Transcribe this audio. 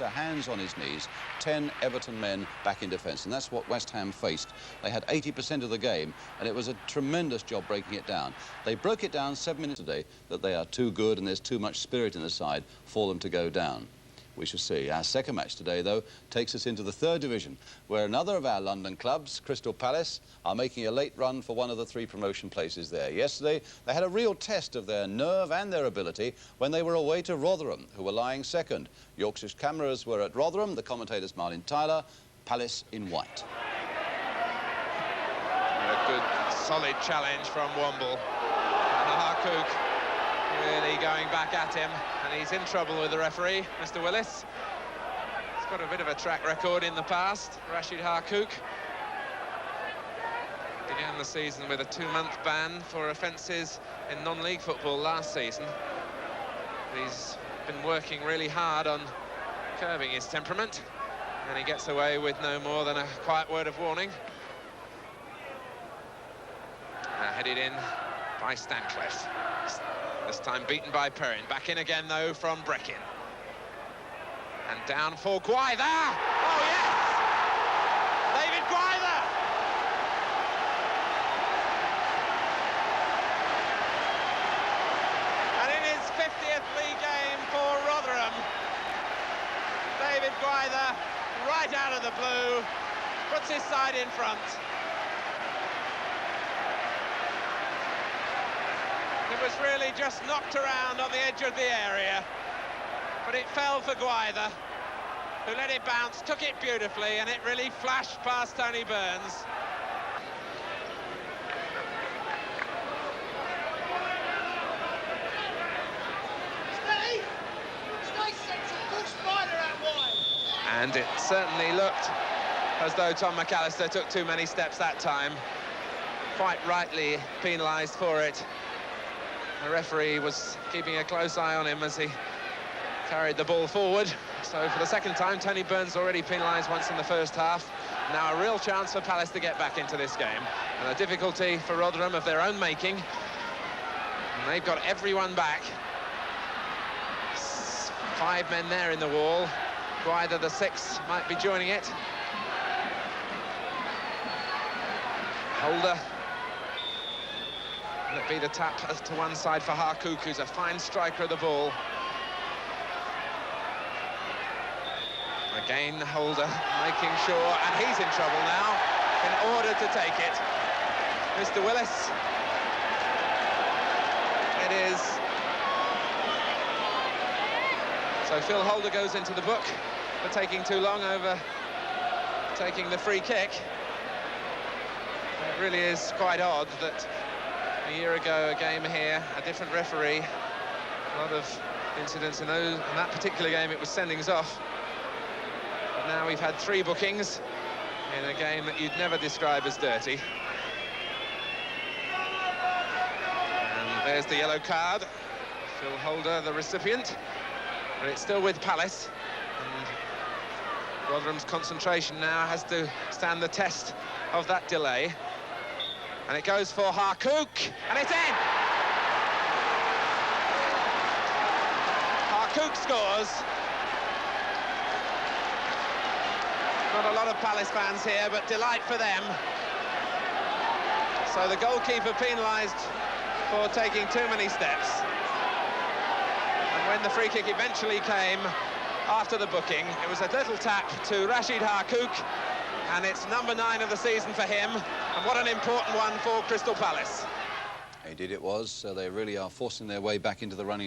Hands on his knees, 10 Everton men back in defence, and that's what West Ham faced. They had 80% of the game, and it was a tremendous job breaking it down. They broke it down 7 minutes today that they are too good and there's too much spirit in the side for them to go down. We shall see. Our second match today, though, takes us into the 3rd division, where another of our London clubs, Crystal Palace, are making a late run for one of the 3 promotion places there. Yesterday, they had a real test of their nerve and their ability when they were away to Rotherham, who were lying second. Yorkshire's cameras were at Rotherham, the commentators Martin Tyler, Palace in white. A good, solid challenge from Womble. And Harcook really going back at him, and he's in trouble with the referee, Mr. Willis. He's got a bit of a track record in the past, Rashid Harcook. Began the season with a 2-month ban for offences in non-league football last season. He's been working really hard on curbing his temperament, and he gets away with no more than a quiet word of warning. Headed in by Stancliffe. This time beaten by Perrin. Back in again, though, from Breckin. And down for Gwyther. Oh, yes! David Gwyther! And in his 50th league game for Rotherham, David Gwyther, right out of the blue, puts his side in front. It was really just knocked around on the edge of the area, but it fell for Gwyther, who let it bounce, took it beautifully, and it really flashed past Tony Burns. And it certainly looked as though Tom McAllister took too many steps that time, quite rightly penalised for it. The referee was keeping a close eye on him as he carried the ball forward. So for the second time, Tony Burns already penalised once in the first half. Now a real chance for Palace to get back into this game. And a difficulty for Rotherham of their own making. And they've got everyone back. 5 men there in the wall. Gwyther, the 6th, might be joining it. Holder. Will it be the tap to one side for Harcook, who's a fine striker of the ball. Again, Holder making sure, and he's in trouble now in order to take it. Mr. Willis. It is. So Phil Holder goes into the book for taking too long over taking the free kick. It really is quite odd that a year ago, a game here, a different referee, a lot of incidents in that particular game, it was sendings off. But now we've had 3 bookings in a game that you'd never describe as dirty. And there's the yellow card. Phil Holder, the recipient. But it's still with Palace. And Rotherham's concentration now has to stand the test of that delay. And it goes for Harcook, and it's in! Harcook scores. Not a lot of Palace fans here, but delight for them. So the goalkeeper penalised for taking too many steps. And when the free kick eventually came after the booking, it was a little tap to Rashid Harcook, and it's number 9 of the season for him, and what an important one for Crystal Palace. Indeed it was, so they really are forcing their way back into the running.